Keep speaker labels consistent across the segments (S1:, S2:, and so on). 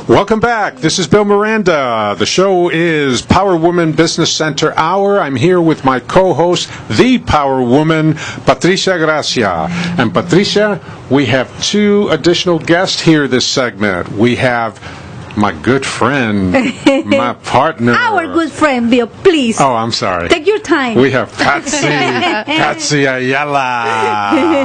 S1: Welcome back. This is Bill Miranda. The show is Power Woman Business Center Hour. I'm here with my co-host, the Power Woman, Patricia Gracia. And Patricia, we have two additional guests here this segment. We have my good friend, my partner.
S2: Our good friend, Bill, please.
S1: Oh, I'm sorry.
S2: Take your time.
S1: We have Patsy Ayala.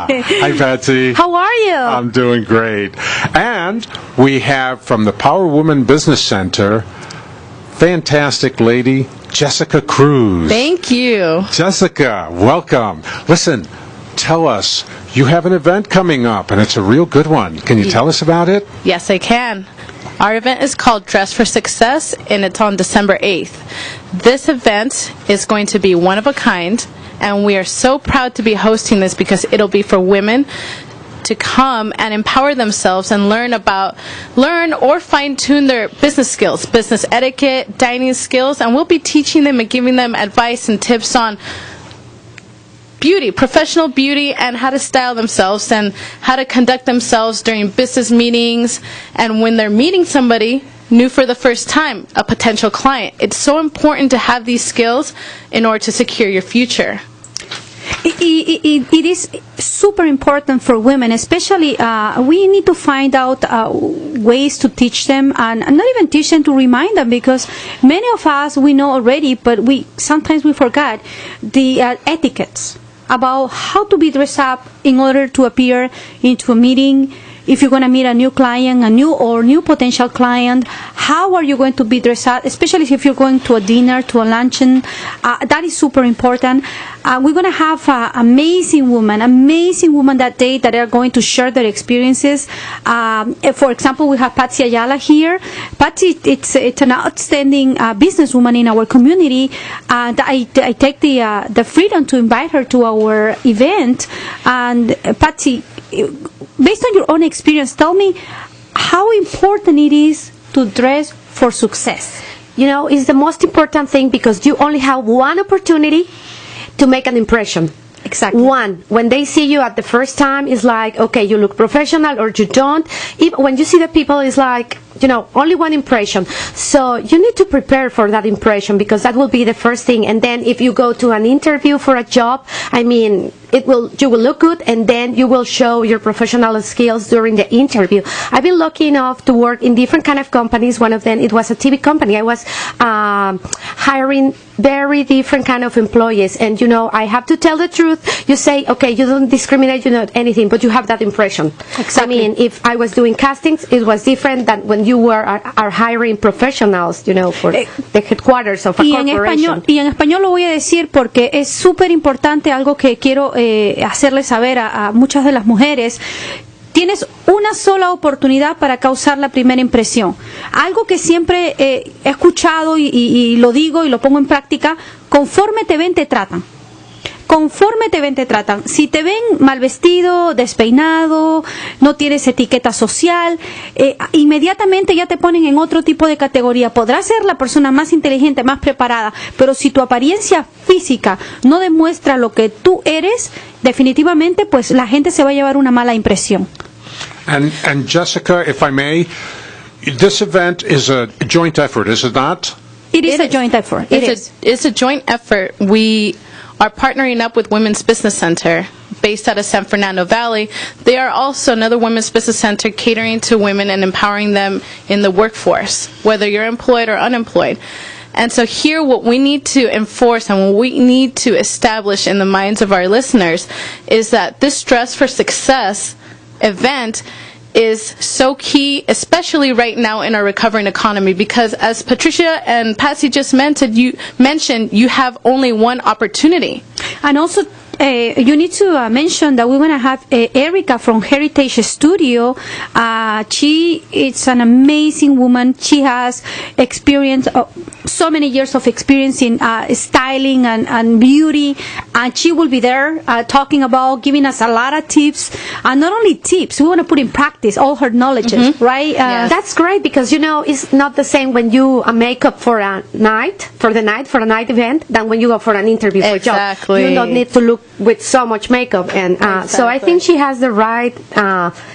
S1: Hi, Patsy.
S2: How are you?
S1: I'm doing great. And we have from the Power Woman Business Center, fantastic lady, Jessica Cruz.
S3: Thank you.
S1: Jessica, welcome. Listen, tell us, you have an event coming up, and it's a real good one. Can you tell us about it?
S3: Yes, I can. Our event is called Dress for Success, and it's on December 8th. This event is going to be one of a kind, and we are so proud to be hosting this because it'll be for women to come and empower themselves and learn or fine-tune their business skills, business etiquette, dining skills, and we'll be teaching them and giving them advice and tips on beauty, professional beauty, and how to style themselves and how to conduct themselves during business meetings and when they're meeting somebody new for the first time, a potential client. It's so important to have these skills in order to secure your future.
S2: It is super important for women, especially we need to find out ways to teach them, and not even teach them, to remind them, because many of us, we know already, but sometimes we forgot the etiquettes about how to be dressed up in order to appear into a meeting. If you're going to meet a new client, a new potential client, how are you going to be dressed up, especially if you're going to a dinner, to a luncheon. That is super important. We're going to have amazing women that day that are going to share their experiences. For example, we have Patsy Ayala here. Patsy, it's an outstanding businesswoman in our community, and I take the freedom to invite her to our event. And Patsy, based on your own experience, tell me how important it is to dress for success.
S4: You know, it's the most important thing because you only have one opportunity to make an impression.
S2: Exactly.
S4: One. When they see you at the first time, it's like, okay, you look professional or you don't. Even when you see the people, it's like, you know, only one impression. So you need to prepare for that impression because that will be the first thing. And then if you go to an interview for a job, I mean, you will look good, and then you will show your professional skills during the interview. I've been lucky enough to work in different kind of companies. One of them, it was a TV company. I was hiring very different kind of employees, and you know, I have to tell the truth. You say, okay, you don't discriminate, you don't anything, but you have that impression.
S2: Exactly.
S4: I mean, if I was doing castings, it was different than when you are hiring professionals, you know, for the headquarters of a corporation.
S2: Y en español lo voy a decir porque es súper importante, algo que quiero hacerles saber a muchas de las mujeres. Tienes una sola oportunidad para causar la primera impresión. Algo que siempre he escuchado y lo digo y lo pongo en práctica: conforme te ven, te tratan. Conforme te ven, te tratan. Si te ven mal vestido, despeinado, no tienes etiqueta social, inmediatamente ya te ponen en otro tipo de categoría. Podrás ser la persona más inteligente, más preparada, pero si tu apariencia física no demuestra lo que tú eres, definitivamente pues la gente se va a llevar una mala impresión.
S1: And Jessica, if I may, this event is a joint effort, is it not?
S2: It is a joint effort.
S3: It's a joint effort. We are partnering up with Women's Business Center based out of San Fernando Valley. They are also another women's business center catering to women and empowering them in the workforce, whether you're employed or unemployed. And so here what we need to enforce and what we need to establish in the minds of our listeners is that this Dress for Success event is so key, especially right now in our recovering economy, because as Patricia and Patsy just mentioned, you have only one opportunity.
S2: And also, you need to mention that we're going to have Erica from Heritage Studio. She is an amazing woman. She has experience, so many years of experience in styling and beauty, and she will be there talking about, giving us a lot of tips, and not only tips, we want to put in practice all her knowledges, right?
S4: Yes. That's great, because you know, it's not the same when you makeup for a night event than when you go for an interview for a job.
S3: Exactly.
S4: You don't need to look with so much makeup, and so I think she has the right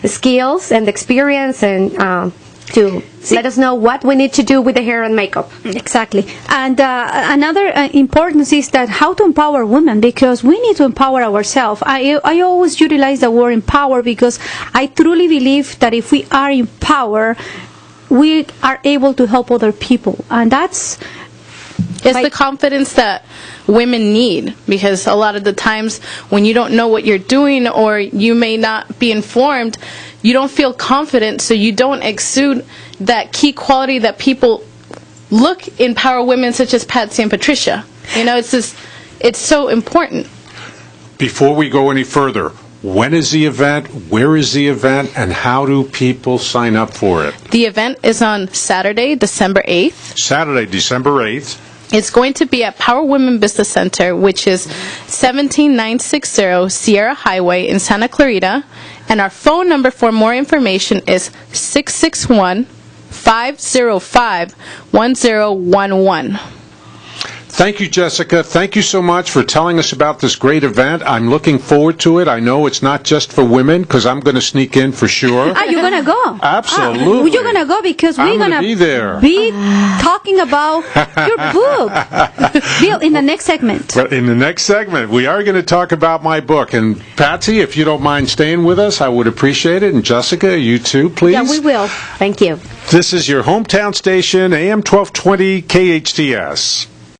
S4: skills and experience, and to let us know what we need to do with the hair and makeup.
S2: Exactly. And another importance is that how to empower women, because we need to empower ourselves. I always utilize the word empower because I truly believe that if we are empowered, we are able to help other people. And that's...
S3: It's the confidence that women need, because a lot of the times when you don't know what you're doing or you may not be informed, you don't feel confident, so you don't exude that key quality that people look in power women such as Patsy and Patricia. You know, it's so important.
S1: Before we go any further, when is the event, where is the event, and how do people sign up for it?
S3: The event is on Saturday, December 8th.
S1: Saturday, December 8th.
S3: It's going to be at Power Women Business Center, which is 17960 Sierra Highway in Santa Clarita. And our phone number for more information is 661-505-1011.
S1: Thank you, Jessica. Thank you so much for telling us about this great event. I'm looking forward to it. I know it's not just for women, because I'm going to sneak in for sure.
S2: You're going to go?
S1: Absolutely.
S2: You're going to go because we're going to
S1: be there.
S2: Be talking about your book. Bill, in the next segment.
S1: Well, in the next segment, we are going to talk about my book. And Patsy, if you don't mind staying with us, I would appreciate it. And Jessica, you too, please.
S4: Yeah, we will. Thank you.
S1: This is your hometown station, AM 1220 KHTS.